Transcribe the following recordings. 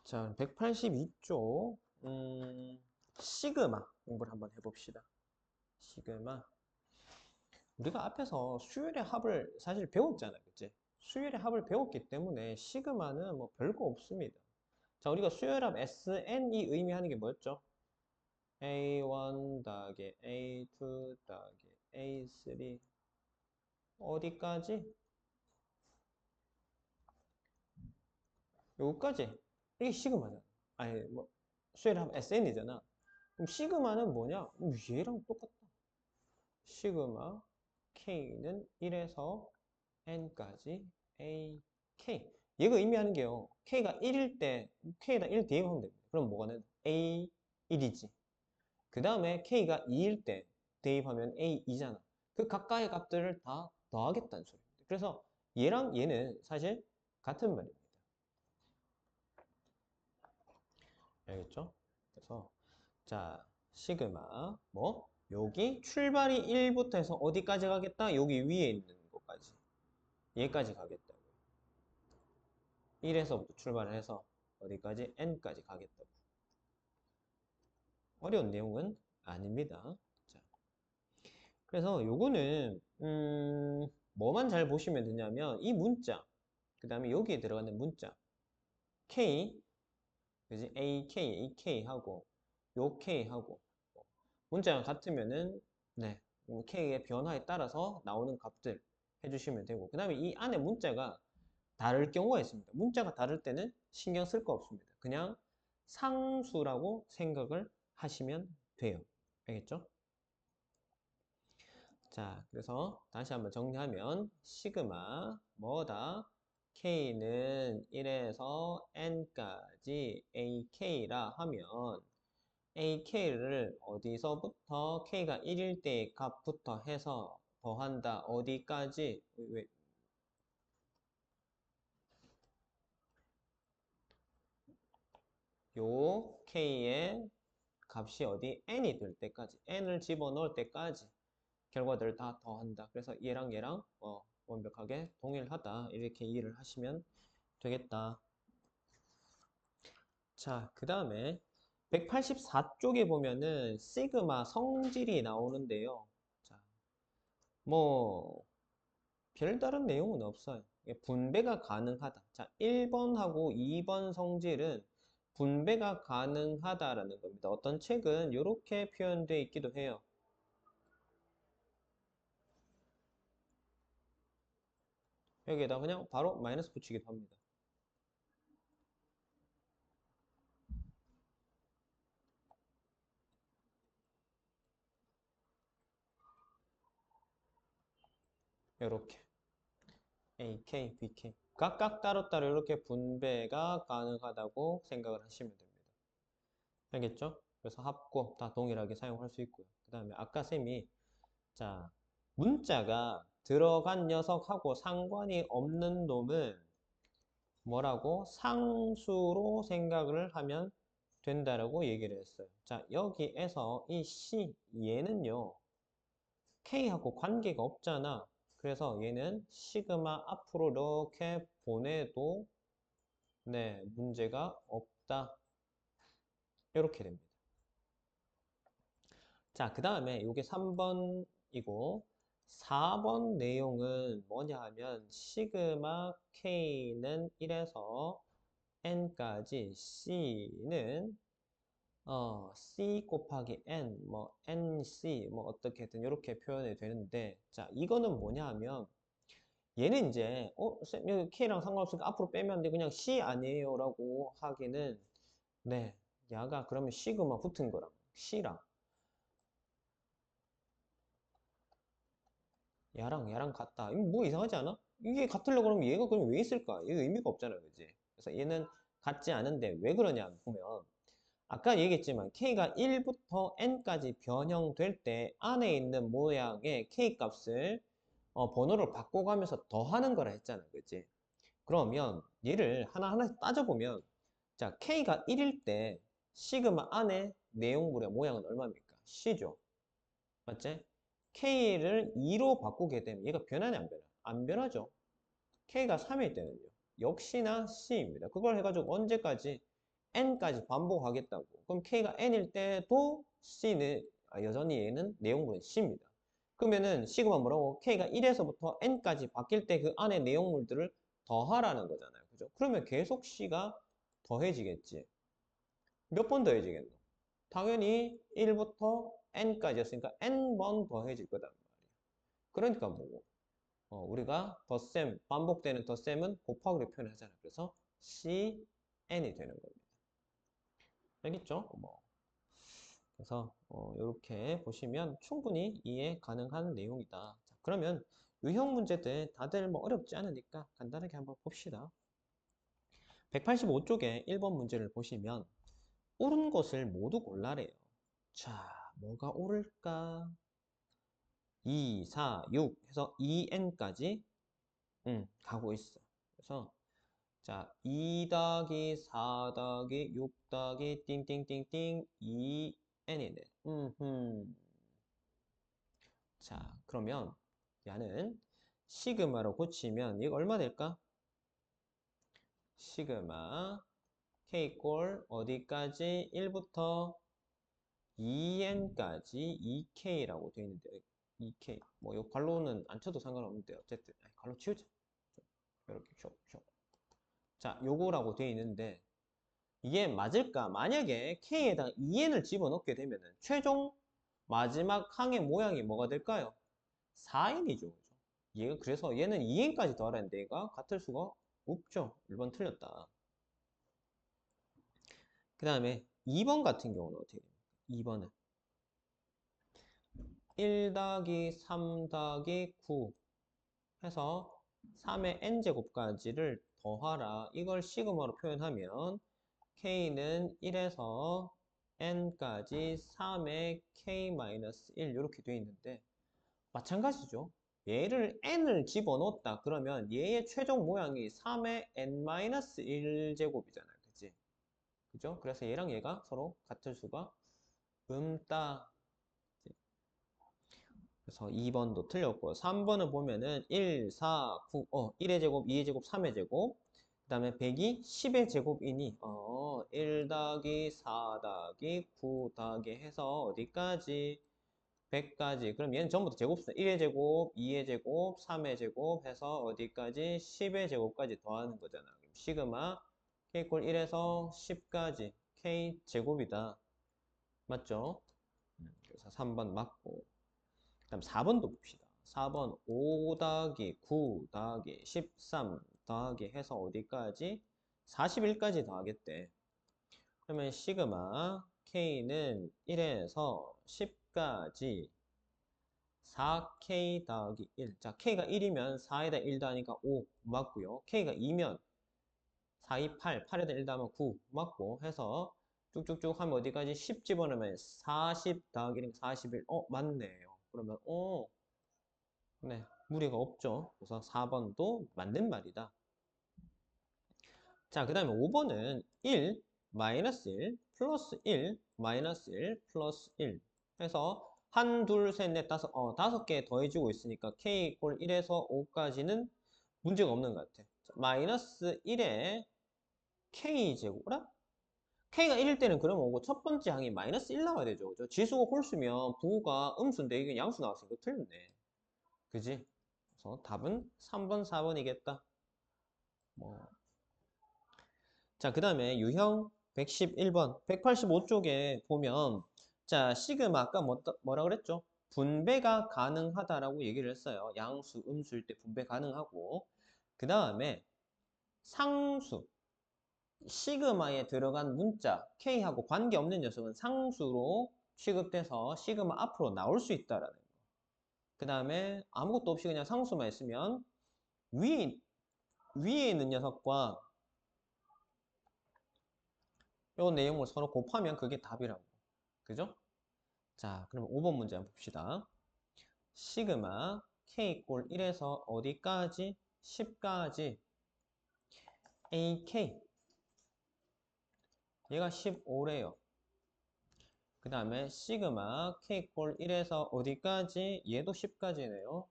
자, 182쪽, 시그마 공부를 한번 해봅시다. 시그마. 우리가 앞에서 수열의 합을 사실 배웠잖아요. 그치? 수열의 합을 배웠기 때문에 시그마는 뭐 별거 없습니다. 자, 우리가 수열합 SN이 의미하는 게 뭐였죠? A1 더하기 A2 더하기 A3 어디까지? 여기까지. 이게 시그마잖아. 아니, 뭐, 수열합 SN이잖아. 그럼 시그마는 뭐냐? 얘랑 똑같다. 시그마 K는 1에서 N까지 AK. 얘가 의미하는 게요. K가 1일 때, K에다 1 대입하면 됩니다. 그럼 뭐가는 A1이지. 그 다음에 K가 2일 때 대입하면 A2잖아. 그 각각의 값들을 다 더하겠다는 소리입니다. 그래서 얘랑 얘는 사실 같은 말입니다. 알겠죠? 그래서 자, 시그마 뭐? 여기 출발이 1부터 해서 어디까지 가겠다? 여기 위에 있는 것까지. 얘까지 가겠다고. 1에서부터 출발을 해서 어디까지? N까지 가겠다고. 어려운 내용은 아닙니다. 자, 그래서 요거는 뭐만 잘 보시면 되냐면 이 문자, 그 다음에 여기에 들어가는 문자 K, 그지? AK, AK하고 요 K하고 문자가 같으면은 네, K의 변화에 따라서 나오는 값들 해주시면 되고 그 다음에 이 안에 문자가 다를 경우가 있습니다. 문자가 다를 때는 신경 쓸 거 없습니다. 그냥 상수라고 생각을 하시면 돼요. 알겠죠? 자, 그래서 다시 한번 정리하면 시그마 뭐다? K는 1에서 N까지 AK라 하면 AK를 어디서부터 K가 1일 때의 값부터 해서 더한다. 어디까지? 요 K의 값이 어디? N이 될 때까지. N을 집어넣을 때까지 결과들을 다 더한다. 그래서 얘랑 완벽하게 동일하다. 이렇게 이해를 하시면 되겠다. 자, 그 다음에 184쪽에 보면은 시그마 성질이 나오는데요. 자, 뭐 별다른 내용은 없어요. 이게 분배가 가능하다. 자, 1번하고 2번 성질은 분배가 가능하다라는 겁니다. 어떤 책은 이렇게 표현되어 있기도 해요. 여기에다 그냥 바로 마이너스 붙이기도 합니다. 이렇게 AK, BK 각각 따로따로 이렇게 분배가 가능하다고 생각을 하시면 됩니다. 알겠죠? 그래서 합고 다 동일하게 사용할 수 있고요. 그 다음에 아까 쌤이 자 문자가 들어간 녀석하고 상관이 없는 놈은 뭐라고? 상수로 생각을 하면 된다라고 얘기를 했어요. 자, 여기에서 이 C, 얘는요, K하고 관계가 없잖아. 그래서 얘는 시그마 앞으로 이렇게 보내도 네, 문제가 없다. 이렇게 됩니다. 자, 그 다음에 이게 3번이고 4번 내용은 뭐냐 하면 시그마 K는 1에서 N까지 C는 C 곱하기 N, 뭐 NC 뭐 어떻게든 이렇게 표현이 되는데 자, 이거는 뭐냐 하면 얘는 이제 쌤 여기 K랑 상관없으니까 앞으로 빼면 안 돼. 그냥 C 아니에요 라고 하기는 네, 야가 그러면 시그마 붙은 거랑 C랑 야랑 같다. 이거 뭐 이상하지 않아? 이게 같으려고 그러면 얘가 그럼 왜 있을까? 얘가 의미가 없잖아요. 그지? 그래서 얘는 같지 않은데 왜 그러냐 보면 아까 얘기했지만 K가 1부터 N까지 변형될 때 안에 있는 모양의 K 값을 번호를 바꿔가면서 더하는 거라 했잖아요. 그지? 그러면 얘를 하나하나 따져보면 자 K가 1일 때 시그마 안에 내용물의 모양은 얼마입니까? C죠. 맞지? K를 2로 바꾸게 되면 얘가 변하냐 안 변하? 안 변하죠. K가 3일 때는요. 역시나 C입니다. 그걸 해가지고 언제까지? n까지 반복하겠다고. 그럼 k가 n일 때도 c는 여전히 얘는 내용물은 c입니다. 그러면은 시그마 뭐라고? k가 1에서부터 n까지 바뀔 때 그 안에 내용물들을 더하라는 거잖아요. 그죠? 그러면 계속 c가 더해지겠지. 몇 번 더해지겠노? 당연히 1부터 n까지였으니까 n번 더해질 거단 말이야. 그러니까 뭐고? 우리가 덧셈, 반복되는 덧셈은 곱하기로 표현하잖아요. 그래서 cn이 되는 겁니다. 알겠죠? 그래서 이렇게 보시면 충분히 이해 가능한 내용이다. 자, 그러면 유형 문제들 다들 뭐 어렵지 않으니까 간단하게 한번 봅시다. 185쪽에 1번 문제를 보시면 옳은 것을 모두 골라래요. 자, 뭐가 옳을까? 2, 4, 6 해서 2n까지 가고 있어. 그래서 자, 2 더하기 4 더하기 6 더하기 띵띵띵띵 2n이네. 자, 그러면 얘는 시그마로 고치면 이거 얼마 될까? 시그마 k 꼴 어디까지? 1부터 2n까지 2k라고 되어 있는데 2k 뭐 이 괄호는 안 쳐도 상관없는데 어쨌든 괄호 치우자. 이렇게 쇼. 자, 요거라고 되어 있는데 이게 맞을까? 만약에 k에다가 2n을 집어넣게 되면은 최종 마지막 항의 모양이 뭐가 될까요? 4n이죠. 얘가 그래서 얘는 2n까지 더하라는데 얘가 같을 수가 없죠. 1번 틀렸다. 그 다음에 2번 같은 경우는 어떻게 됩니까? 2번은 1 더하기 3 더하기 9 해서 3의 n제곱까지를 더하라. 이걸 시그마로 표현하면 k는 1에서 n까지 3의 k-1 이렇게 되어 있는데 마찬가지죠. 얘를 n을 집어넣었다. 그러면 얘의 최종 모양이 3의 n-1제곱이잖아요. 그치? 그죠? 그래서 얘랑 얘가 서로 같을 수가 없다. 그래서 2번도 틀렸고 3번을 보면은 1, 4, 9, 1의 제곱, 2의 제곱, 3의 제곱 그 다음에 100이 10의 제곱이니 1 더하기 4 더하기 9 더하기 해서 어디까지? 100까지. 그럼 얘는 전부 다 제곱수다. 1의 제곱, 2의 제곱, 3의 제곱 해서 어디까지? 10의 제곱까지 더하는 거잖아. 그럼 시그마 k 꼴 1에서 10까지 k 제곱이다. 맞죠? 그래서 3번 맞고. 그 다음 4번도 봅시다. 4번 5 더하기 9 더하기 13 더하기 해서 어디까지? 41까지 더하겠대. 그러면 시그마 k는 1에서 10까지 4k 더하기 1. 자, k가 1이면 4에다 1 더하니까 5 맞고요. k가 2면 4, 2, 8, 8에다 1 더하면 9 맞고 해서 쭉쭉쭉 하면 어디까지? 10 집어넣으면 40 더하기 1, 41. 맞네요. 그러면 네, 무리가 없죠. 그래서 4번도 맞는 말이다. 자, 그 다음에 5번은 1, 마이너스 1, 플러스 1, 마이너스 1, 플러스 1 해서 한, 둘, 셋, 넷, 다섯, 다섯 개 더해지고 있으니까 k 꼴 1에서 5까지는 문제가 없는 것 같아. 자, 마이너스 1에 k제곱이라? k가 1일 때는 그러면 오고 첫 번째 항이 마이너스 1 나와야 되죠. 그죠? 지수가 홀수면 부호가 음수인데 이게 양수 나왔으니까 틀렸네. 그지? 그래서 답은 3번, 4번이겠다. 자, 그 다음에 유형 111번, 185쪽에 보면 자, 시그마 아까 뭐라 그랬죠? 분배가 가능하다라고 얘기를 했어요. 양수, 음수일 때 분배 가능하고 그 다음에 상수, 시그마에 들어간 문자 K하고 관계없는 녀석은 상수로 취급돼서 시그마 앞으로 나올 수 있다라는 거. 그 다음에 아무것도 없이 그냥 상수만 있으면 위에 있는 녀석과 요 내용을 서로 곱하면 그게 답이라고. 그죠? 자, 그럼 5번 문제 한번 봅시다. 시그마 k 꼴 1에서 어디까지? 10까지 ak 얘가 15래요. 그 다음에 시그마 k 꼴 1에서 어디까지? 얘도 10까지네요.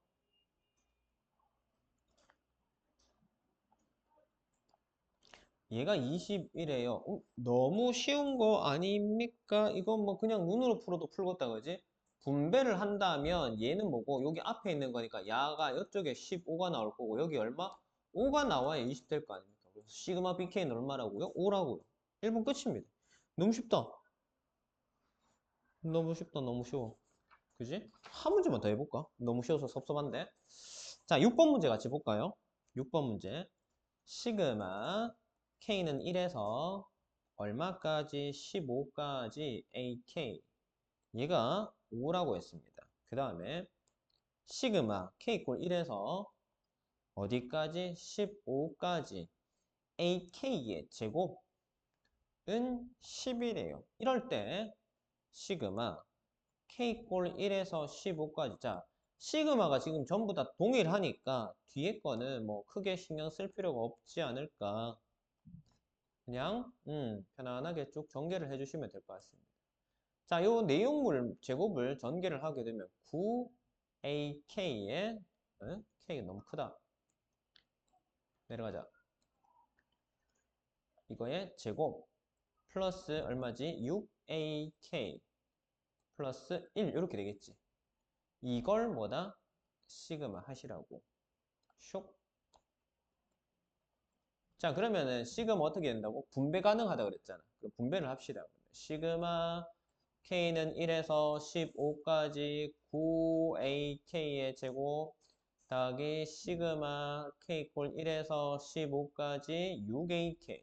얘가 21이에요. 너무 쉬운 거 아닙니까? 이건 뭐 그냥 눈으로 풀어도 풀겠다, 그지? 분배를 한다면 얘는 뭐고, 여기 앞에 있는 거니까 야가 이쪽에 15가 나올 거고, 여기 얼마? 5가 나와야 20 될 거 아닙니까? 그래서 시그마 BK는 얼마라고요? 5라고요. 1분 끝입니다. 너무 쉽다. 너무 쉽다, 너무 쉬워. 그지? 한 문제만 더 해볼까? 너무 쉬워서 섭섭한데. 자, 6번 문제 같이 볼까요? 6번 문제. 시그마 K는 1에서 얼마까지? 15까지 AK. 얘가 5라고 했습니다. 그 다음에 시그마 K 꼴 1에서 어디까지? 15까지 AK의 제곱은 10이래요. 이럴 때 시그마 K 꼴 1에서 15까지. 자, 시그마가 지금 전부 다 동일하니까 뒤에 거는 뭐 크게 신경 쓸 필요가 없지 않을까. 그냥 편안하게 쭉 전개를 해주시면 될 것 같습니다. 자, 요 내용물 제곱을 전개를 하게 되면 9AK의 K가 너무 크다. 내려가자. 이거의 제곱 플러스 얼마지? 6AK 플러스 1 이렇게 되겠지. 이걸 뭐다? 시그마 하시라고. 쇽. 자, 그러면은 시그마 어떻게 된다고? 분배 가능하다 그랬잖아. 그럼 분배를 합시다. 시그마 K는 1에서 15까지 9AK의 제곱 더하기 시그마 K 꼴 1에서 15까지 6AK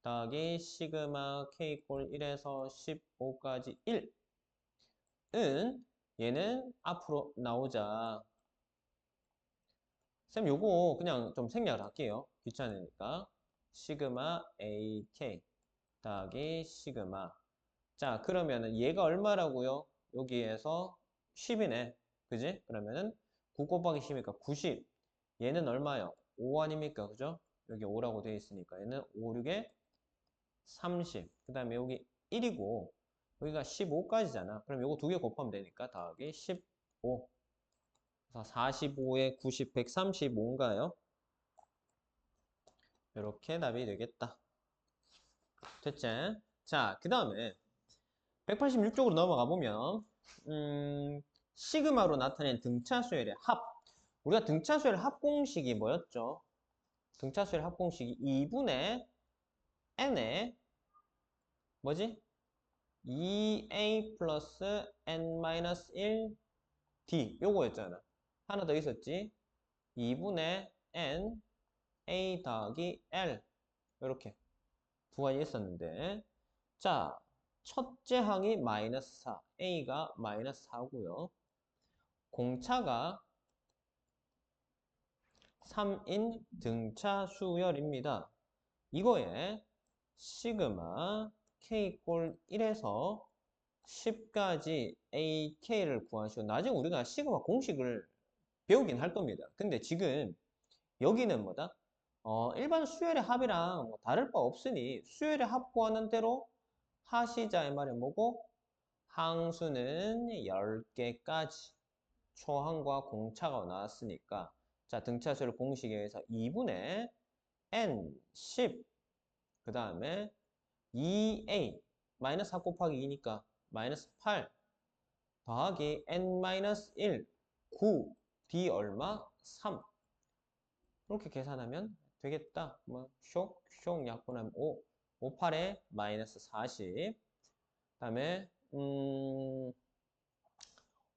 더하기 시그마 K 꼴 1에서 15까지 1은 얘는 앞으로 나오자. 쌤 요거 그냥 좀 생략을 할게요. 귀찮으니까. 시그마 AK 더하기 시그마. 자, 그러면은 얘가 얼마라고요? 여기에서 10이네. 그지? 그러면은 9 곱하기 10이니까 90. 얘는 얼마요? 5 아닙니까? 그죠? 여기 5라고 되어 있으니까 얘는 5, 6에 30. 그 다음에 여기 1이고 여기가 15까지잖아. 그럼 요거 두 개 곱하면 되니까 더하기 15. 그래서 45에 90, 135인가요? 이렇게 답이 되겠다. 됐지? 자, 그 다음에 186쪽으로 넘어가 보면 시그마로 나타낸 등차수열의 합. 우리가 등차수열 합공식이 뭐였죠? 등차수열 합공식이 2분의 n의 뭐지? 2a 플러스 n-1 d 요거였잖아. 하나 더 있었지? 2분의 n a 더하기 l 이렇게 두 가지 있었는데 자, 첫째 항이 마이너스 4, a가 마이너스 4고요. 공차가 3인 등차 수열입니다. 이거에 시그마 k 꼴 1에서 10까지 ak를 구하시고 나중에 우리가 시그마 공식을 배우긴 할 겁니다. 근데 지금 여기는 뭐다? 일반 수열의 합이랑 뭐 다를 바 없으니 수열의 합 구하는 대로 하시자의 말이 뭐고? 항수는 10개까지 초항과 공차가 나왔으니까 자 등차수열 공식에 의해서 2분의 n 10 그 다음에 2a 마이너스 4 곱하기 2니까 마이너스 8 더하기 n-1 9 d 얼마? 3 이렇게 계산하면 되겠다. 뭐 쇽 약분하면 5 5, 8에 마이너스 40 그다음에 5,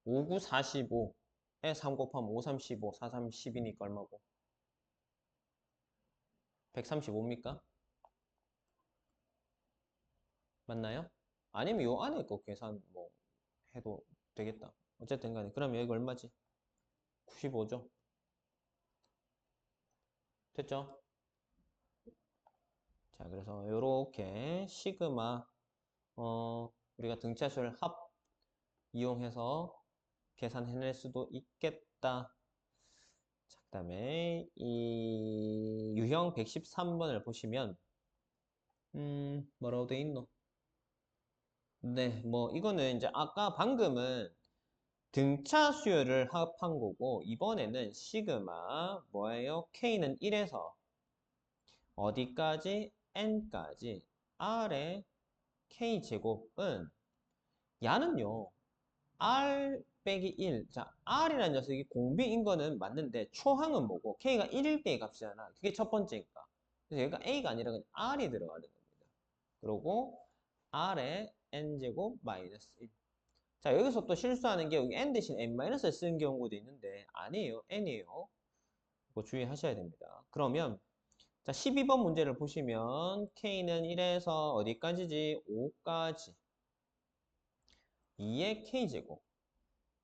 9, 45에 3 곱하면 5, 3, 15 4, 3, 10이니까 얼마고? 135입니까? 맞나요? 아니면 요 안에 거 계산 뭐 해도 되겠다. 어쨌든 간에 그럼 여기 얼마지? 95죠? 됐죠? 자, 그래서 요렇게 시그마 우리가 등차수열 합 이용해서 계산해낼 수도 있겠다. 자, 그 다음에 이 유형 113번을 보시면 뭐라고 돼 있노? 네, 뭐 이거는 이제 아까 방금은 등차 수열을 합한 거고 이번에는 시그마 뭐예요? K는 1에서 어디까지? n까지 r의 k제곱은 야는요. r 빼기 1. 자, r이라는 녀석이 공비인 거는 맞는데 초항은 뭐고? k가 1일 때의 값이잖아. 그게 첫 번째니까. 그래서 얘가 a가 아니라 그냥 r이 들어가는 겁니다. 그리고 r의 n제곱 마이너스 1. 자, 여기서 또 실수하는 게 여기 n 대신 n-을 쓰는 경우도 있는데 아니에요. n이에요. 그거 주의하셔야 됩니다. 그러면 자, 12번 문제를 보시면 k는 1에서 어디까지지? 5까지. 2의 k제곱.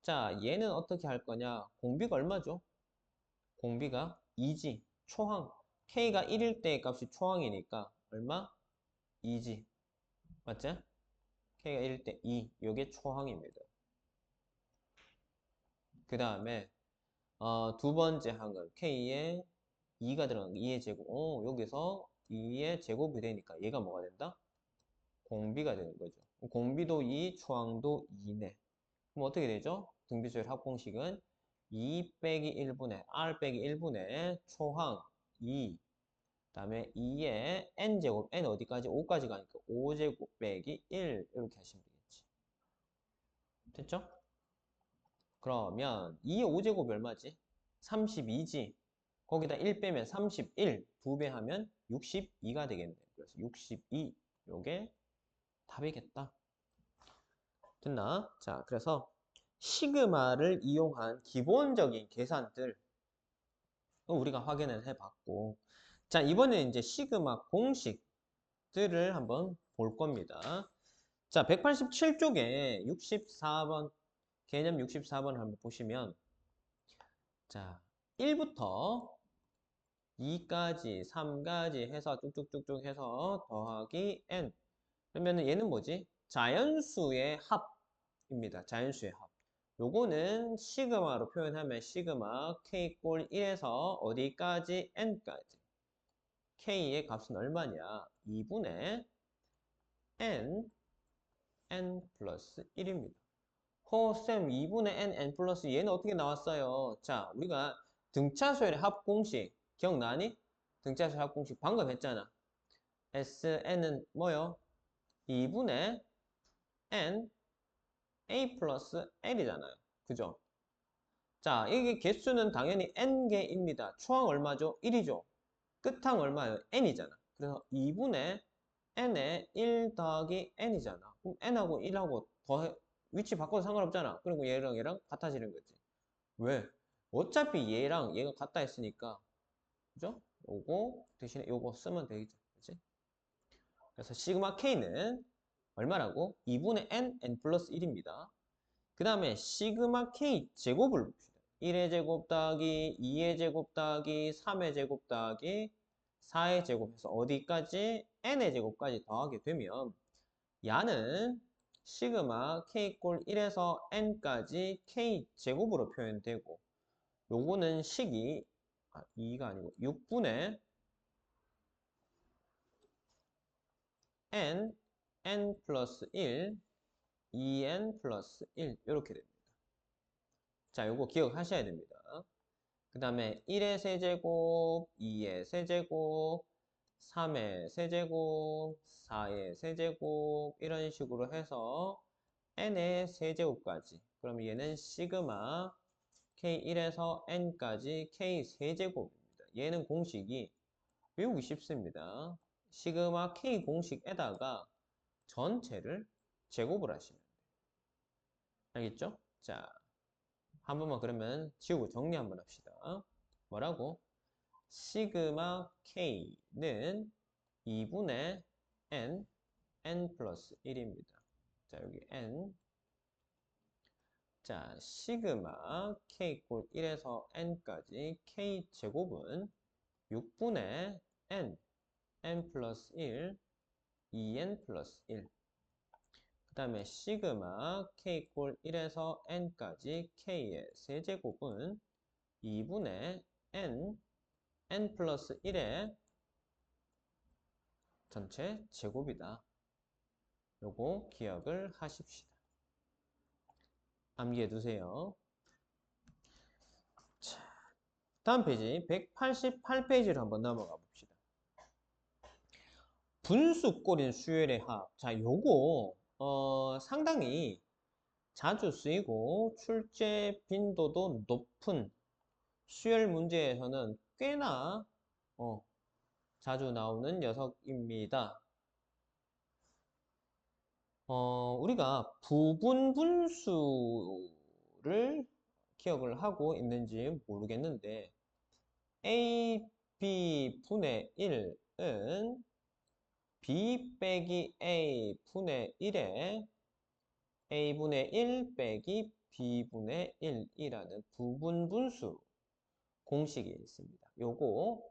자, 얘는 어떻게 할 거냐? 공비가 얼마죠? 공비가 2지. 초항. k가 1일 때의 값이 초항이니까 얼마? 2지. 맞죠? k가 1일 때 2. 요게 초항입니다. 그 다음에 두 번째 항은 k에 2가 들어간 2의 제곱. 여기서 2의 제곱이 되니까 얘가 뭐가 된다? 공비가 되는 거죠. 공비도 2, 초항도 2네. 그럼 어떻게 되죠? 등비수열 합공식은 2 빼기 1분의 r 빼기 1분의 초항 2 그다음에 2의 n제곱 n 어디까지? 5까지 가니까 5제곱 빼기 1 이렇게 하시면 되겠지. 됐죠? 그러면 2의 5제곱이 얼마지? 32지. 거기다 1 빼면 31, 2배 하면 62가 되겠네. 그래서 62, 요게 답이겠다. 됐나? 자, 그래서 시그마를 이용한 기본적인 계산들 우리가 확인을 해봤고, 자, 이번에 이제 시그마 공식들을 한번 볼 겁니다. 자, 187쪽에 64번, 개념 64번을 한번 보시면, 자, 1부터 2까지, 3까지 해서 쭉쭉쭉쭉 해서 더하기 n. 그러면 얘는 뭐지? 자연수의 합입니다. 자연수의 합. 요거는 시그마로 표현하면 시그마 k 꼴 1에서 어디까지? n까지. k의 값은 얼마냐? 2분의 n 플러스 1입니다. 쌤 2분의 n 플러스 얘는 어떻게 나왔어요? 자, 우리가 등차수열의 합공식 기억나니? 등차수열 합공식 방금 했잖아. SN은 뭐요? 2분의 n a 플러스 l이잖아요. 그죠? 자, 이게 개수는 당연히 n개입니다. 초항 얼마죠? 1이죠. 끝항 얼마예요? n이잖아. 그래서 2분의 n에 1 더하기 n이잖아. 그럼 n하고 1하고 위치 바꿔도 상관없잖아. 그리고 얘랑 같아지는 거지. 왜? 어차피 얘랑 얘가 같다 했으니까. 그죠? 요거 대신에 요거 쓰면 되겠죠. 그치? 그래서 시그마 k는 얼마라고? 2분의 n 플러스 1입니다. 그 다음에 시그마 k 제곱을 봅시다. 1의 제곱 더하기 2의 제곱 더하기 3의 제곱 더하기 4의 제곱해서 어디까지? n의 제곱까지 더하게 되면 야는 시그마 k 꼴 1에서 n까지 k 제곱으로 표현되고 요거는 식이 2가 아니고 6분의 n 플러스 1 2n 플러스 1 이렇게 됩니다. 자, 요거 기억하셔야 됩니다. 그 다음에 1의 세제곱, 2의 세제곱, 3의 세제곱, 4의 세제곱 이런 식으로 해서 n의 세제곱까지. 그럼 얘는 시그마 k1에서 n까지 k 세제곱입니다. 얘는 공식이 외우기 쉽습니다. 시그마 k 공식에다가 전체를 제곱을 하시면 돼요. 알겠죠? 자, 한 번만 그러면 지우고 정리 한번 합시다. 뭐라고? 시그마 K는 2분의 n 플러스 1입니다. 자, 여기 n. 자, 시그마 K 꼴 1에서 n까지 K 제곱은 6분의 n 플러스 1, 2n 플러스 1. 그 다음에 시그마 K 꼴 1에서 n까지 K의 세제곱은 2분의 n 플러스 1의 전체 제곱이다. 요거 기억을 하십시다. 암기해 두세요. 자, 다음 페이지 188페이지로 한번 넘어가 봅시다. 분수꼴인 수열의 합. 자, 요거 상당히 자주 쓰이고 출제 빈도도 높은 수열 문제에서는 꽤나 자주 나오는 녀석입니다. 우리가 부분 분수를 기억을 하고 있는지 모르겠는데 a, b 분의 1은 b 빼기 a 분의 1에 a분의 1 빼기 b분의 1이라는 부분 분수 공식이 있습니다. 요거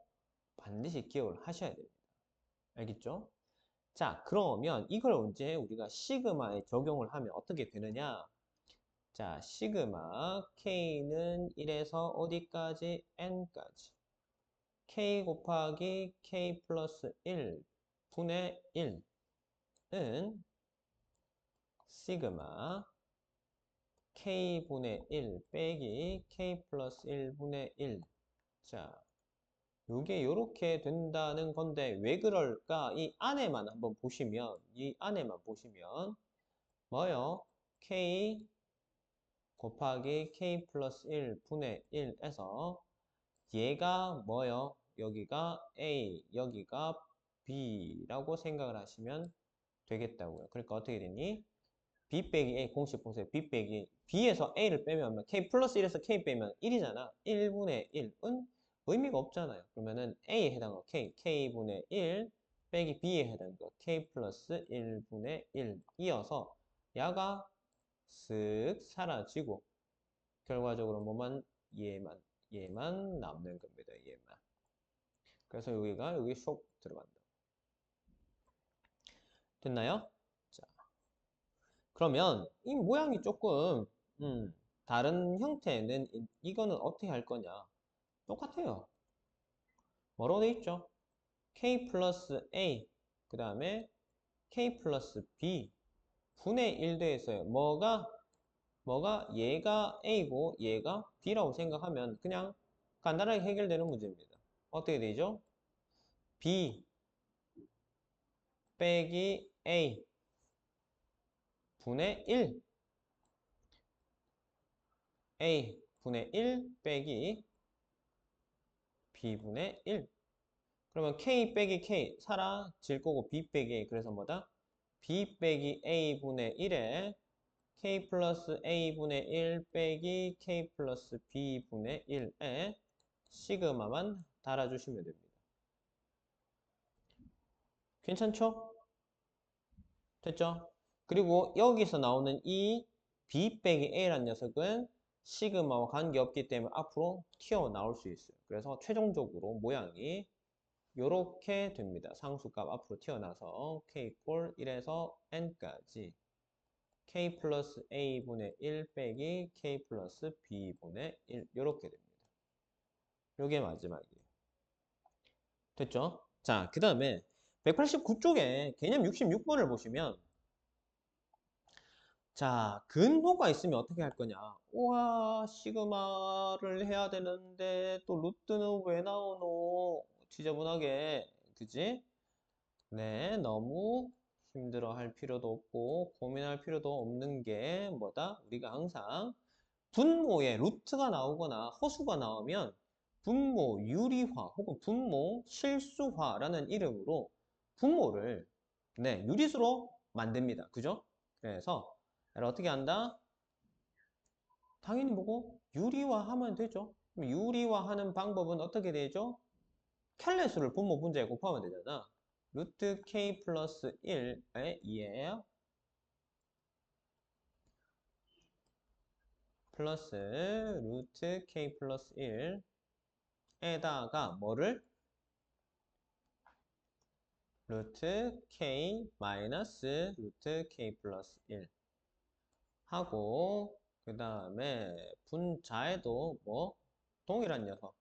반드시 기억을 하셔야 됩니다. 알겠죠? 자, 그러면 이걸 언제 우리가 시그마에 적용을 하면 어떻게 되느냐? 자, 시그마 K는 1에서 어디까지? N까지. K 곱하기 K 플러스 1 분의 1은 시그마 K분의 1 빼기 K 플러스 1분의 1. 자, 요게 요렇게 된다는 건데 왜 그럴까? 이 안에만 한번 보시면 이 안에만 보시면 뭐요? K 곱하기 K 플러스 1 분의 1에서 얘가 뭐요? 여기가 A, 여기가 B라고 생각을 하시면 되겠다고요. 그러니까 어떻게 되니? B 빼기 A 공식 보세요. B 빼기 B에서 A를 빼면 K 플러스 1에서 K 빼면 1이잖아. 1분의 1은 의미가 없잖아요. 그러면은 A에 해당한 K, K분의 1 빼기 B에 해당한 거 K 플러스 1분의 1 이어서 야가 쓱 사라지고 결과적으로 뭐만 얘만 남는 겁니다. 얘만. 그래서 여기가 여기 쏙 들어간다. 됐나요? 자, 그러면 이 모양이 조금 다른 형태는 이거는 어떻게 할 거냐? 똑같아요. 뭐로 돼 있죠? K 플러스 A 그 다음에 K 플러스 B 분의 1 돼 있어요. 뭐가 얘가 A고 얘가 B라고 생각하면 그냥 간단하게 해결되는 문제입니다. 어떻게 되죠? B 빼기 A 분의 1 A 분의 1 빼기 B분의 1 그러면 K 빼기 K 사라질 거고 B 빼기 A 그래서 뭐다? B 빼기 A분의 1에 K 플러스 A분의 1 빼기 K 플러스 B분의 1에 시그마만 달아주시면 됩니다. 괜찮죠? 됐죠? 그리고 여기서 나오는 이 B 빼기 A라는 녀석은 시그마와 관계없기 때문에 앞으로 튀어나올 수 있어요. 그래서 최종적으로 모양이 이렇게 됩니다. 상수값 앞으로 튀어나와서 K 꼴 1에서 N까지 K 플러스 A분의 1 빼기 K 플러스 B분의 1 이렇게 됩니다. 요게 마지막이에요. 됐죠? 자, 그 다음에 189쪽에 개념 66번을 보시면 자, 근호가 있으면 어떻게 할 거냐? 우와, 시그마를 해야 되는데 또 루트는 왜 나오노? 지저분하게, 그지? 네, 너무 힘들어 할 필요도 없고 고민할 필요도 없는 게 뭐다? 우리가 항상 분모에 루트가 나오거나 허수가 나오면 분모 유리화 혹은 분모 실수화라는 이름으로 분모를 네, 유리수로 만듭니다. 그죠? 그래서 어떻게 한다? 당연히 뭐고 유리화하면 되죠. 유리화하는 방법은 어떻게 되죠? 켤레수를 분모 분자에 곱하면 되잖아. 루트 k 플러스 1의 2예요. 플러스 루트 k 플러스 1에다가 뭐를? 루트 k 마이너스 루트 k 플러스 1 하고 그 다음에 분자에도 뭐 동일한 녀석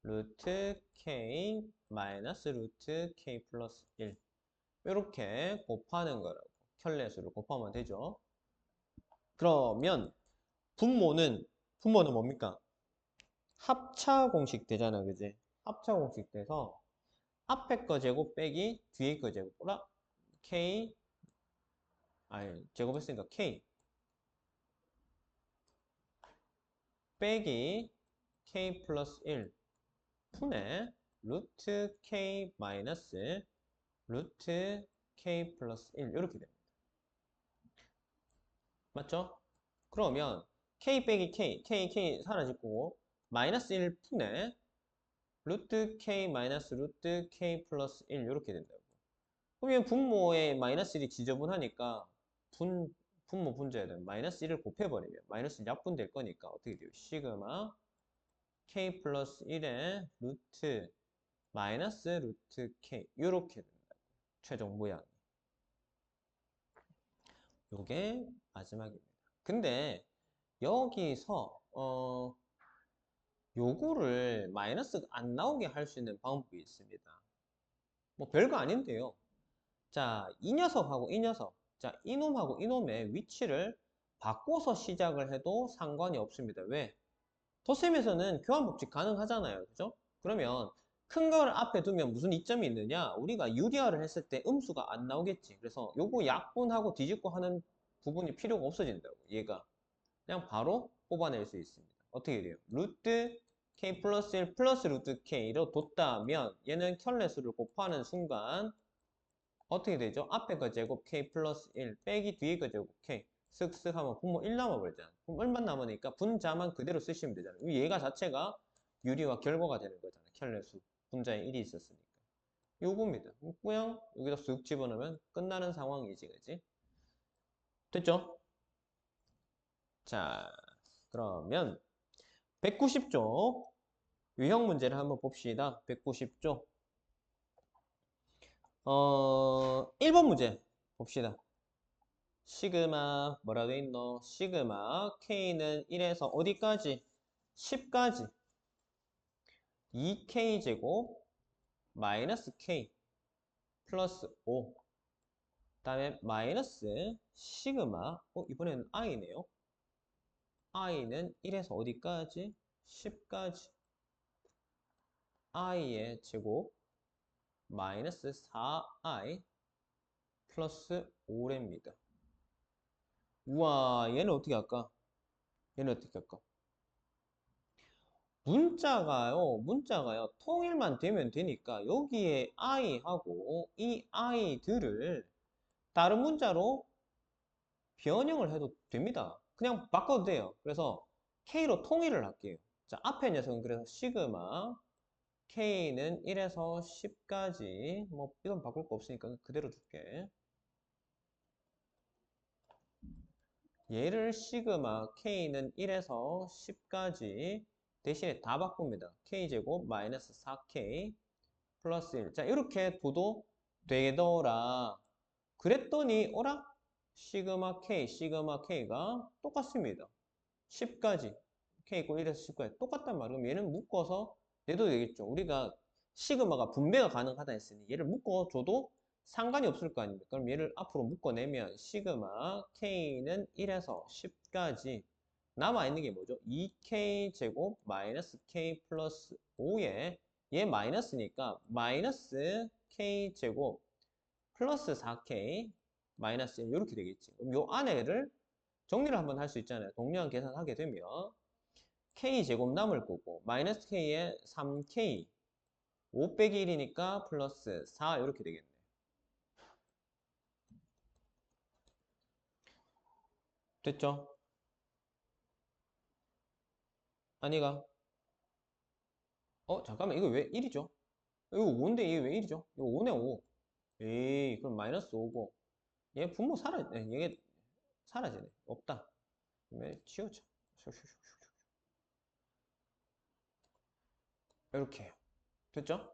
루트 k 마이너스 루트 k 플러스 1 이렇게 곱하는 거라고 켤레수를 곱하면 되죠. 그러면 분모는 뭡니까? 합차 공식 되잖아, 그지? 합차 공식 돼서 앞에 거 제곱 빼기 뒤에 거 제곱. 뭐라? K, 아니, 제곱했으니까 K 빼기 K 플러스 1 분의 루트 K 마이너스 루트 K 플러스 1 이렇게 됩니다. 맞죠? 그러면 K 빼기 K 사라질 거고 마이너스 1 분의 루트 K 마이너스 루트 K 플러스 1 이렇게 된다고. 그러면 분모에 마이너스 1이 지저분하니까 분모 분자에다 마이너스 1을 곱해버리면 마이너스 1 약분될 거니까 어떻게 돼요? 시그마 K 플러스 1의 루트 마이너스 루트 K 이렇게 된다. 최종 모양이. 요게 마지막입니다. 근데 여기서 요거를 마이너스가 안 나오게 할 수 있는 방법이 있습니다. 뭐 별거 아닌데요. 자, 이 녀석하고 이 녀석, 자, 이놈하고 이놈의 위치를 바꿔서 시작을 해도 상관이 없습니다. 왜? 덧셈에서는 교환법칙 가능하잖아요. 그죠? 그러면 큰 거를 앞에 두면 무슨 이점이 있느냐? 우리가 유리화를 했을 때 음수가 안 나오겠지. 그래서 요거 약분하고 뒤집고 하는 부분이 필요가 없어진다고. 얘가. 그냥 바로 뽑아낼 수 있습니다. 어떻게 돼요? 루트 k 플러스 1 플러스 루트 k로 뒀다면 얘는 켤레수를 곱하는 순간 어떻게 되죠? 앞에 거 제곱 k 플러스 1 빼기 뒤에 거 제곱 k 쓱쓱 하면 분모 1 남아버리잖아. 그럼 얼마 남으니까 분자만 그대로 쓰시면 되잖아요. 얘가 자체가 유리와 결과가 되는 거잖아. 켤레수 분자에 1이 있었으니까. 요겁니다. 그냥 여기다 쓱 집어넣으면 끝나는 상황이지, 그지? 됐죠? 자, 그러면 190쪽 유형 문제를 한번 봅시다. 190쪽 1번 문제 봅시다. 시그마 뭐라 돼 있노? 시그마 K는 1에서 어디까지? 10까지 2K제곱 마이너스 K 플러스 5 그다음에 마이너스 시그마 이번에는 I네요. I는 1에서 어디까지? 10까지 I의 제곱 마이너스 4i 플러스 5랍니다. 우와, 얘는 어떻게 할까? 얘는 어떻게 할까? 문자가요, 통일만 되면 되니까 여기에 i하고 이 i들을 다른 문자로 변형을 해도 됩니다. 그냥 바꿔도 돼요. 그래서 k로 통일을 할게요. 자, 앞에 녀석은 그래서 시그마 k는 1에서 10까지 뭐 이건 바꿀 거 없으니까 그대로 줄게. 얘를 시그마 k는 1에서 10까지 대신에 다 바꿉니다. k제곱 마이너스 4k 플러스 1. 자, 이렇게 둬도 되더라. 그랬더니 어라? 시그마 k가 똑같습니다. 10까지 k 이고 1에서 10까지 똑같단 말이에요. 그럼 얘는 묶어서 내도 되겠죠. 우리가 시그마가 분배가 가능하다 했으니 얘를 묶어줘도 상관이 없을 거 아닙니까? 그럼 얘를 앞으로 묶어내면 시그마 k는 1에서 10까지 남아있는 게 뭐죠? 2k 제곱 마이너스 k 플러스 5에 얘 마이너스니까 마이너스 k 제곱 플러스 4k 마이너스 1 이렇게 되겠지. 그럼 요 안에를 정리를 한번 할 수 있잖아요. 동일한 계산하게 되면 k 제곱 남을 거고 마이너스 k에 3k 5 빼기 1이니까 플러스 4 이렇게 되겠네. 됐죠? 아니가? 잠깐만 이거 왜 1이죠? 이거 5인데 이게 왜 1이죠? 이거 5네 5. 에이 그럼 마이너스 5고 얘 분모 사라지네. 얘 사라지네. 없다. 왜 치우자. 이렇게 해요. 됐죠?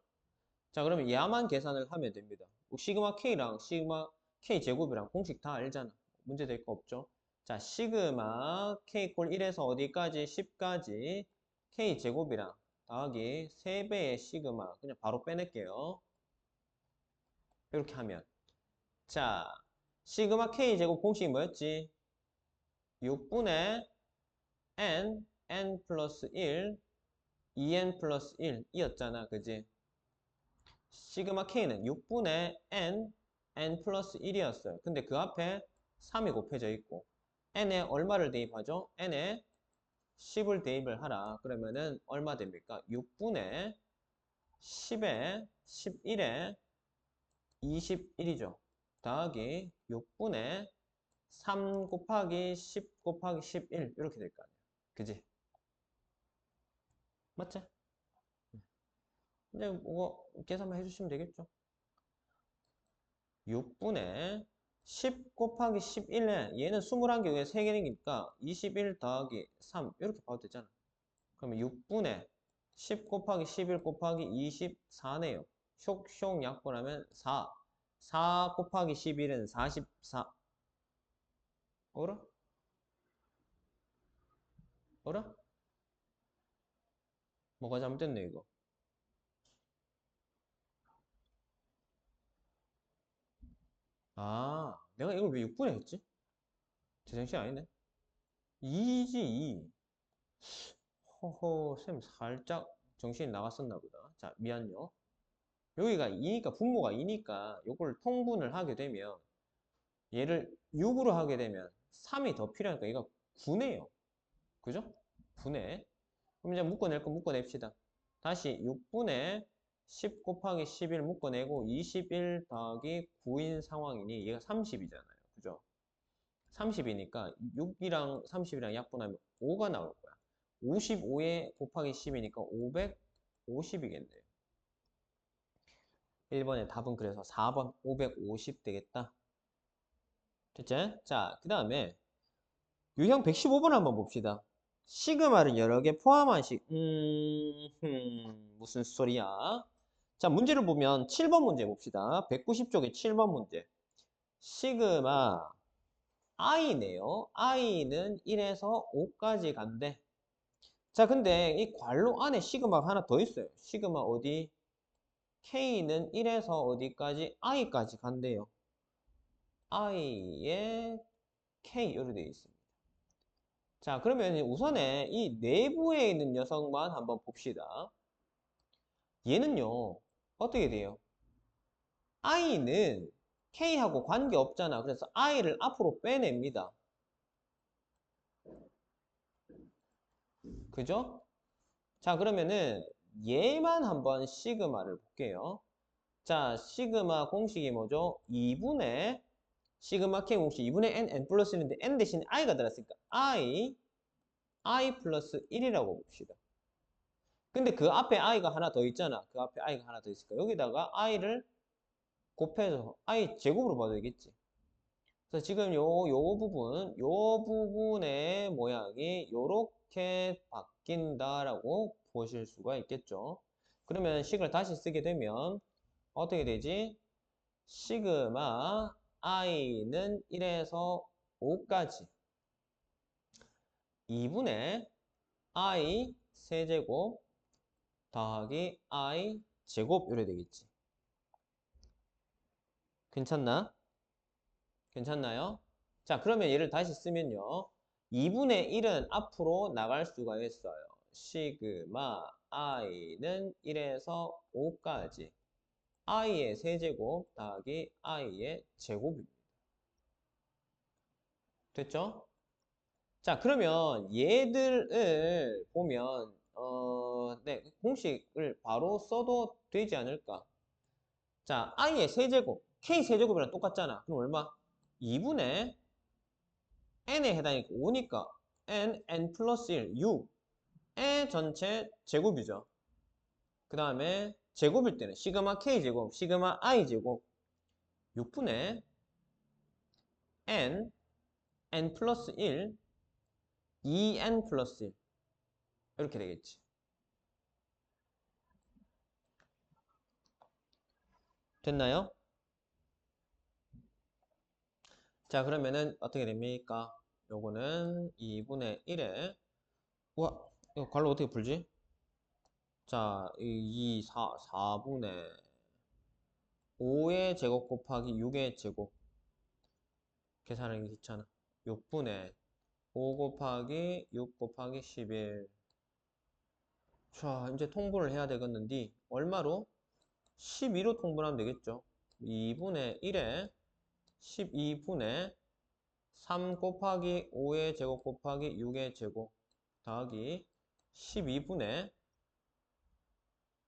자 그러면 얘만 계산을 하면 됩니다. 시그마 K랑 시그마 K 제곱이랑 공식 다 알잖아. 문제 될 거 없죠? 자 시그마 K 꼴 1에서 어디까지? 10까지 K 제곱이랑 더하기 3배의 시그마 그냥 바로 빼낼게요. 이렇게 하면 자 시그마 K 제곱 공식이 뭐였지? 6분의 n 플러스 1 2n 플러스 1 이었잖아. 그지? 시그마 K는 6분의 n 플러스 1이었어요. 근데 그 앞에 3이 곱해져 있고 n에 얼마를 대입하죠? n에 10을 대입을 하라. 그러면은 얼마 됩니까? 6분의 10에 11에 21이죠. 더하기 6분의 3 곱하기 10 곱하기 11 이렇게 될 거 아니야. 그지? 맞지? 이제 이거 계산만 해주시면 되겠죠. 6분의 10 곱하기 11에 얘는 21개에 3개니까 21 더하기 3 이렇게 봐도 되잖아. 그러면 6분의 10 곱하기 11 곱하기 24네요. 쇽쇽 약분하면 4. 4 곱하기 11은 44. 어라? 어라? 뭐가 잘못됐네 이거. 아, 내가 이걸 왜 6분에 했지? 제정신 아니네. 2지 2. 허허, 쌤 살짝 정신이 나갔었나 보다. 자, 미안요. 여기가 2니까 분모가 2니까 이걸 통분을 하게 되면 얘를 6으로 하게 되면 3이 더 필요하니까 얘가 9네요. 그죠? 9네. 그럼 이제 묶어낼 거 묶어냅시다. 다시 6분의 10 곱하기 11 묶어내고 21 더하기 9인 상황이니 얘가 30이잖아요. 그죠? 30이니까 6이랑 30이랑 약분하면 5가 나올 거야. 55에 곱하기 10이니까 550이겠네요. 1번의 답은 그래서 4번 550 되겠다. 됐지? 자, 그 다음에 유형 115번 한번 봅시다. 시그마를 여러 개 포함한 무슨 소리야? 자, 문제를 보면 7번 문제 봅시다. 190쪽에 7번 문제. 시그마 i네요. i는 1에서 5까지 간대. 자, 근데 이 괄호 안에 시그마가 하나 더 있어요. 시그마 어디? k는 1에서 어디까지? i까지 간대요. i에 k 이렇게 되어 있습니다. 자, 그러면 우선에 이 내부에 있는 녀석만 한번 봅시다. 얘는요, 어떻게 돼요? i는 k하고 관계없잖아. 그래서 i를 앞으로 빼냅니다. 그죠? 자, 그러면은 얘만 한번 시그마를 볼게요. 자, 시그마 공식이 뭐죠? 2분의 시그마 k 공식 2분의 n 플러스 1인데 n 대신에 i가 들었으니까 i 플러스 1이라고 봅시다. 근데 그 앞에 i가 하나 더 있잖아. 그 앞에 i가 하나 더 있으니까 여기다가 i를 곱해서 i 제곱으로 봐도 되겠지. 그래서 지금 요 부분의 모양이 요렇게 바뀐다라고 보실 수가 있겠죠. 그러면 식을 다시 쓰게 되면 어떻게 되지? 시그마 i는 1에서 5까지 2분의 i 세제곱 더하기 i 제곱 이래 되겠지. 괜찮나? 괜찮나요? 자, 그러면 얘를 다시 쓰면요. 2분의 1은 앞으로 나갈 수가 있어요. 시그마 i는 1에서 5까지 i의 세제곱 더하기 i의 제곱입니다. 됐죠? 자, 그러면 얘들을 보면 네, 공식을 바로 써도 되지 않을까? 자, i의 세제곱, k 세제곱이랑 똑같잖아. 그럼 얼마? 2분의 n에 해당이니까 5니까 n 플러스 1, 6의 전체 제곱이죠. 그 다음에 제곱일 때는 시그마 k제곱, 시그마 i제곱 6분의 n 플러스 1, 2n 플러스 1 이렇게 되겠지. 됐나요? 자, 그러면은 어떻게 됩니까? 요거는 2분의 1에 우와, 이거 괄호 어떻게 풀지? 자, 4분의 5의 제곱 곱하기 6의 제곱 계산하기 귀찮아. 6분의 5 곱하기 6 곱하기 11. 자, 이제 통분을 해야 되겠는데 얼마로? 12로 통분하면 되겠죠. 2분의 1에 12분의 3 곱하기 5의 제곱 곱하기 6의 제곱 더하기 12분의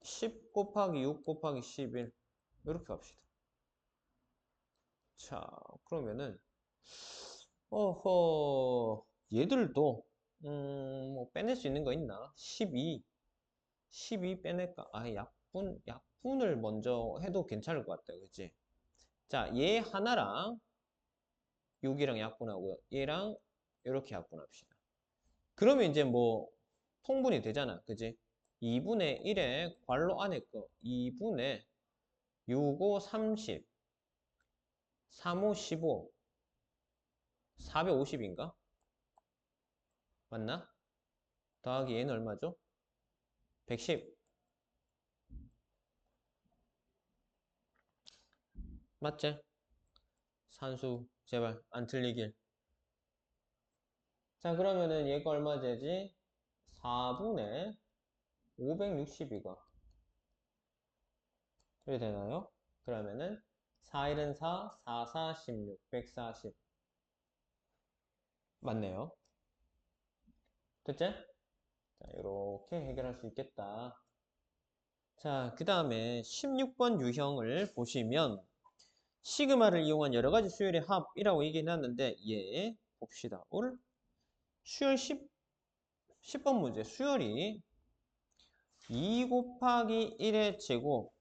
10 곱하기 6 곱하기 11 이렇게 합시다. 자, 그러면은 어허 얘들도 뭐 빼낼 수 있는 거 있나? 12 빼낼까? 아, 약분을 먼저 해도 괜찮을 것 같다. 그치? 자, 얘 하나랑 6이랑 약분하고요. 얘랑 이렇게 약분합시다. 그러면 이제 뭐 통분이 되잖아. 그지? 2분의 1에 괄호 안에 거 2분의 6, 5, 30 3, 5, 15 450인가? 맞나? 더하기 얘는 얼마죠? 110 맞지? 산수 제발 안 틀리길. 자, 그러면은 얘가 얼마 되지? 4분의 562가 이렇게 되나요? 그러면은 4, 1은 4, 4, 4, 16, 140 맞네요. 됐지? 자, 이렇게 해결할 수 있겠다. 자, 그 다음에 16번 유형을 보시면 시그마를 이용한 여러 가지 수열의 합이라고 얘기해놨는데 얘 봅시다. 오늘 수열 10번 문제 수열이 2 곱하기 1의 제곱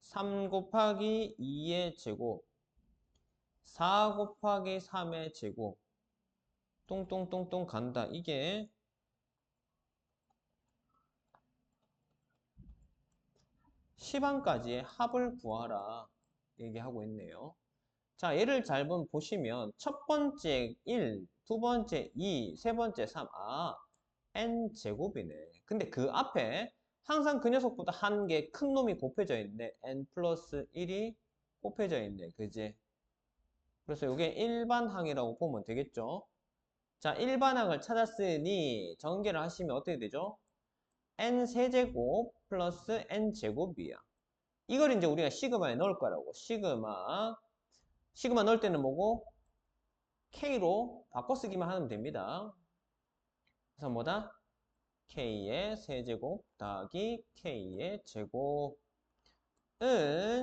3 곱하기 2의 제곱 4 곱하기 3의 제곱 똥똥똥똥 간다. 이게 10항까지의 합을 구하라 얘기하고 있네요. 자, 얘를 잘 보시면 첫 번째 1, 두 번째 2, 세 번째 3. 아, n제곱이네. 근데 그 앞에 항상 그 녀석보다 한 개 큰 놈이 곱해져 있네. n 플러스 1이 곱해져 있네. 그지? 그래서 이게 일반항이라고 보면 되겠죠? 자, 일반항을 찾았으니 전개를 하시면 어떻게 되죠? n 세제곱 플러스 n 제곱이야. 이걸 이제 우리가 시그마에 넣을 거라고. 시그마 넣을 때는 뭐고? K로 바꿔쓰기만 하면 됩니다. 그래서 뭐다? K의 세제곱 더하기 K의 제곱은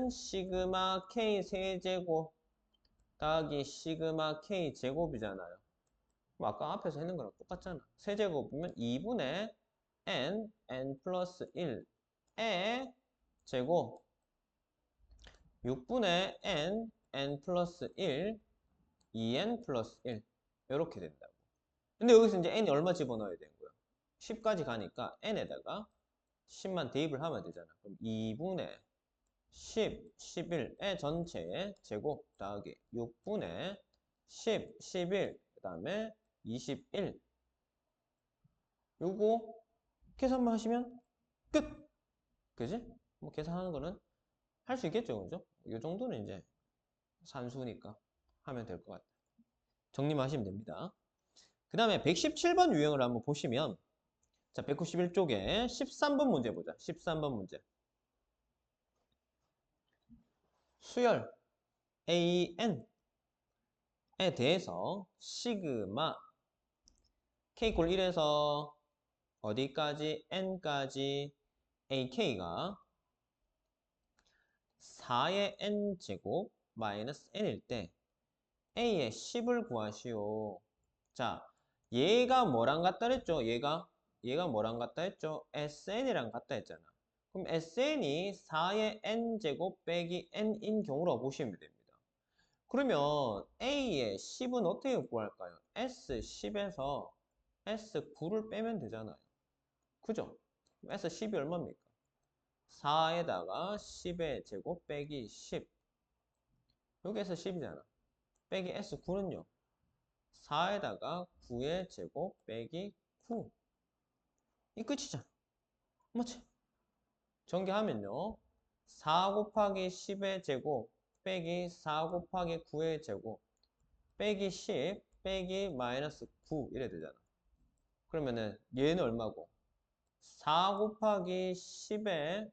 시그마 K 세제곱 더하기 시그마 K 제곱이잖아요. 뭐 아까 앞에서 했는 거랑 똑같잖아. 세제곱이면 2분의 n 플러스 1의 제곱 6분의 n 플러스 1 2n 플러스 1 이렇게 된다고. 근데 여기서 이제 n이 얼마 집어넣어야 되는 거야? 10까지 가니까 n에다가 10만 대입을 하면 되잖아. 그럼 2분의 10, 11의 전체의 제곱 더하기 6분의 10, 11, 그 다음에 21. 요거 계산만 하시면 끝! 그지? 뭐 계산하는 거는 할 수 있겠죠, 그죠? 이 정도는 이제 산수니까 하면 될 것 같아요. 정리만 하시면 됩니다. 그 다음에 117번 유형을 한번 보시면 자, 191쪽에 13번 문제 보자. 13번 문제. 수열 AN에 대해서 시그마 K꼴 1에서 어디까지? N까지 AK가 4의 N제곱 마이너스 N일 때 A의 10을 구하시오. 자, 얘가 뭐랑 같다 했죠? 얘가 뭐랑 같다 했죠? SN이랑 같다 했잖아. 그럼 SN이 4의 N제곱 빼기 N인 경우라고 보시면 됩니다. 그러면 A의 10은 어떻게 구할까요? S10에서 S9를 빼면 되잖아요. 그죠? S10이 얼마입니까? 4에다가 10의 제곱 빼기 10. 여기 S10이잖아. 빼기 S9는요. 4에다가 9의 제곱 빼기 9. 이 끝이잖아. 맞지? 전개하면요. 4 곱하기 10의 제곱 빼기 4 곱하기 9의 제곱 빼기 10 빼기 마이너스 9 이래 되잖아. 그러면은 얘는 얼마고? 4 곱하기 10의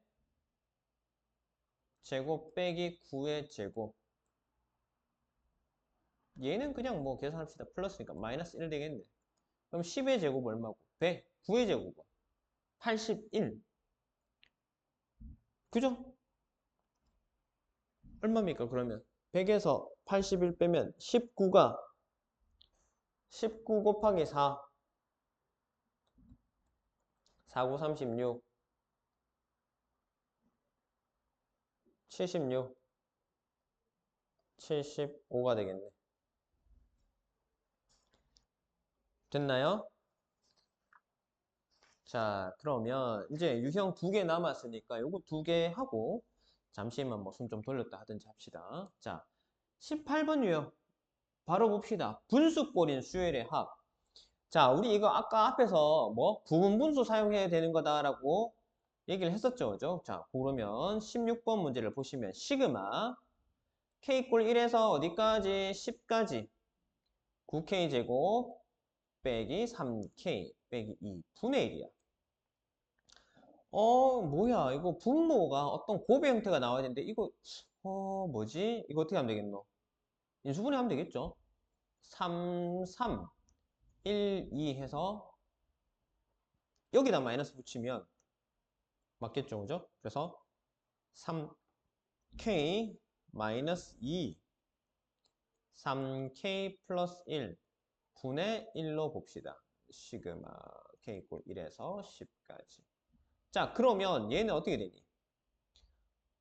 제곱 빼기 9의 제곱. 얘는 그냥 뭐 계산합시다. 플러스니까 마이너스 1 되겠네. 그럼 10의 제곱 얼마고? 100. 9의 제곱은 81. 그죠? 얼마입니까? 그러면 100에서 81 빼면 19가 19 곱하기 4. 4, 9, 36. 76. 75가 되겠네. 됐나요? 자, 그러면 이제 유형 2개 남았으니까 요거 2개 하고 잠시만 뭐 숨 좀 돌렸다 하든지 합시다. 자, 18번 유형 바로 봅시다. 분수꼴인 수열의 합. 자, 우리 이거 아까 앞에서 뭐 부분분수 사용해야 되는 거다라고 얘기를 했었죠. 그죠? 자, 그러면 16번 문제를 보시면 시그마 K꼴 1에서 어디까지? 10까지 9K 제곱 빼기 3K 빼기 2분의 1이야. 뭐야. 이거 분모가 어떤 곱의 형태가 나와야 되는데, 이거, 뭐지? 이거 어떻게 하면 되겠노? 인수분해 하면 되겠죠? 3, 3, 1, 2 해서, 여기다 마이너스 붙이면, 맞겠죠? 그죠? 그래서, 3K 마이너스 2, 3K 플러스 1 분의 1로 봅시다. 시그마 K 꼴 1에서 10까지. 자, 그러면 얘는 어떻게 되니?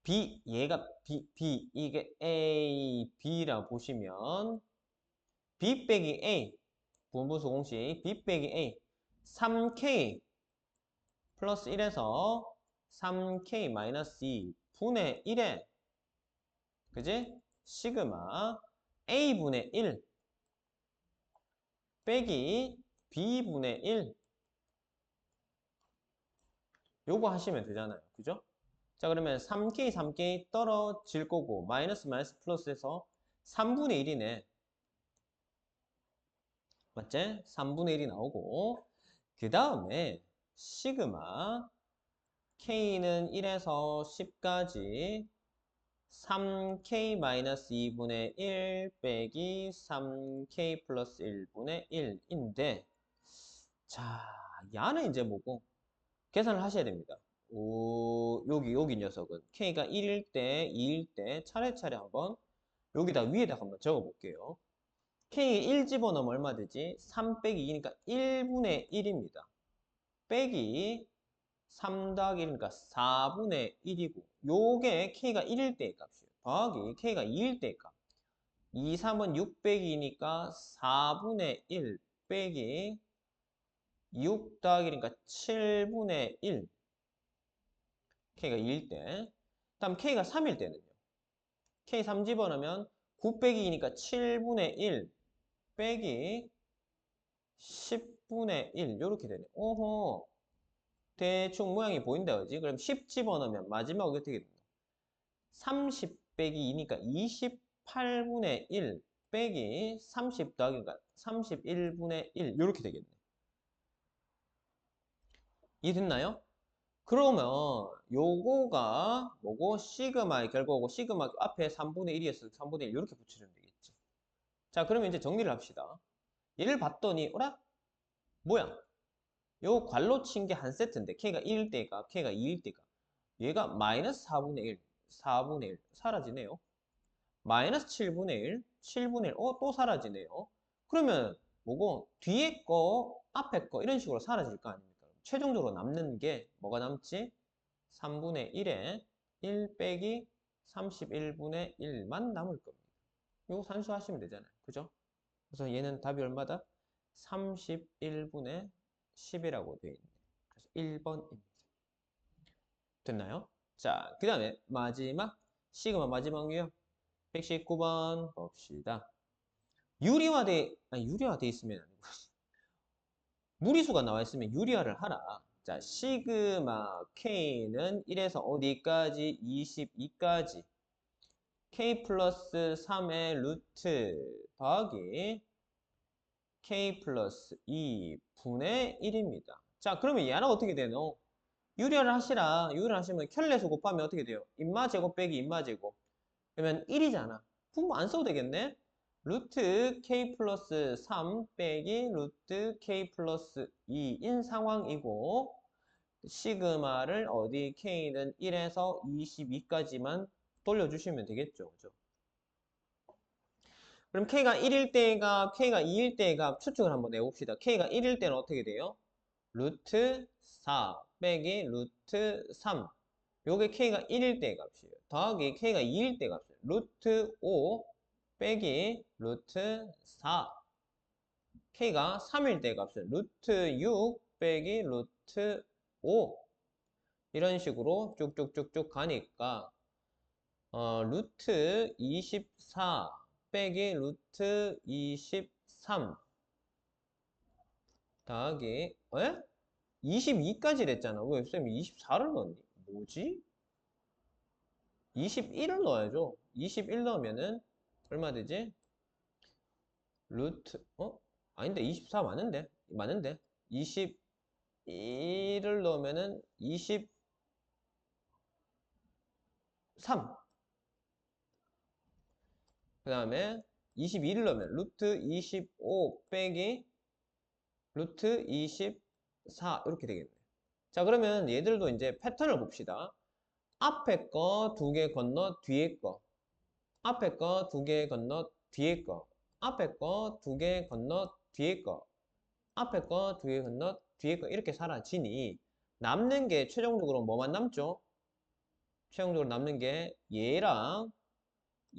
B, 얘가 B, 이게 A, B라 보시면 B 빼기 A, 분분수 공식 B 빼기 A, 3K 플러스 1에서 3K 마이너스 2 분의 1에 그지? 시그마 A분의 1 빼기 B분의 1 요거 하시면 되잖아요. 그죠? 자, 그러면 3K, 3K 떨어질 거고, 마이너스, 마이너스, 플러스에서 3분의 1이네. 맞지? 3분의 1이 나오고, 그 다음에, 시그마, K는 1에서 10까지 3K 마이너스 2분의 1 빼기 3K 플러스 1분의 1인데, 자, 야는 이제 뭐고? 계산을 하셔야 됩니다. 여기 녀석은 K가 1일 때, 2일 때 차례차례 한번 여기다 위에다 한번 적어 볼게요. K 1 집어넣으면 얼마 되지? 3 빼기 2니까 1분의 1입니다. 빼기 3 더하기 1이니까 4분의 1이고 요게 K가 1일 때의 값이에요. 더하기 K가 2일 때의 값. 2, 3은 6 빼기 2니까 4분의 1 빼기 6 더하기 1이니까 7분의 1. K가 2일 때. 다음 K가 3일 때는요. K 3 집어넣으면 9 빼기 2니까 7분의 1 빼기 10분의 1 이렇게 되네. 오호. 대충 모양이 보인다 그지? 그럼 10 집어넣으면 마지막에 어떻게 된다? 30 빼기 2니까 28분의 1 빼기 30 더하기가 31분의 1 이렇게 되겠네. 이해됐나요? 그러면 요거가 뭐고 시그마의 결과고 시그마 앞에 3분의 1이었어 3분의 1 이렇게 붙이면 되겠지. 자, 그러면 이제 정리를 합시다. 얘를 봤더니 어라? 뭐야? 요 괄호 친 게 한 세트인데 K가 1일 때가 K가 2일 때가 얘가 마이너스 4분의 1 4분의 1 사라지네요. 마이너스 7분의 1 7분의 1 또 사라지네요. 그러면 뭐고 뒤에 거 앞에 거 이런 식으로 사라질 거 아닙니까? 최종적으로 남는 게 뭐가 남지? 3분의 1에 1 빼기 31분의 1만 남을 겁니다. 이거 산수하시면 되잖아요. 그죠? 그래서 얘는 답이 얼마다? 31분의 10이라고 되어 있네요. 그래서 1번입니다. 됐나요? 자, 그 다음에 마지막 시그마 마지막 유형 119번 봅시다. 유리화돼 있으면 아니고 무리수가 나와 있으면 유리화를 하라. 자, 시그마 K는 1에서 어디까지? 22까지. K 플러스 3의 루트 더하기 K 플러스 2 분의 1입니다. 자, 그러면 얘는 어떻게 되노? 유렬하시라. 유렬하시면 켤레수 곱하면 어떻게 돼요? 인마제곱 빼기 인마제곱. 그러면 1이잖아. 분모 안 써도 되겠네? 루트 k 플러스 3 빼기 루트 k 플러스 2인 상황이고 시그마를 어디 k는 1에서 22까지만 돌려주시면 되겠죠. 그죠? 그럼 k가 1일 때가 k가 2일 때가 추측을 한번 내봅시다. k가 1일 때는 어떻게 돼요? 루트 4 빼기 루트 3. 요게 k가 1일 때 값이에요. 더하기 k가 2일 때 값이에요. 루트 5 빼기 루트 4. k가 3일 때 값이에요. 루트 6 빼기 루트 5. 이런 식으로 쭉쭉쭉쭉 가니까 루트 24 빼기 루트 23 더하기 22까지 랬잖아. 왜 쌤이 24를 넣었니? 뭐지? 21을 넣어야죠. 21 넣으면은 얼마 되지? 루트 아닌데 24 맞는데? 맞는데? 21을 넣으면은 23. 그 다음에 21을 넣으면 루트 25 빼기 루트 24 이렇게 되겠네. 자, 그러면 얘들도 이제 패턴을 봅시다. 앞에 거 두 개 건너 뒤에 거. 앞에 거 두 개 건너 뒤에 거. 앞에 거 두 개 건너 뒤에 거. 앞에 거 두 개 건너 뒤에 거 이렇게 사라지니 남는 게 최종적으로 뭐만 남죠? 최종적으로 남는 게 얘랑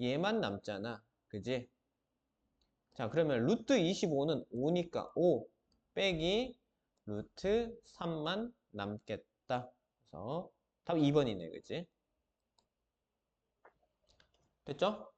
얘만 남잖아. 그지? 자, 그러면 루트 25는 5니까 5 빼기 루트 3만 남겠다. 그래서 답 2번이네. 그지? 됐죠?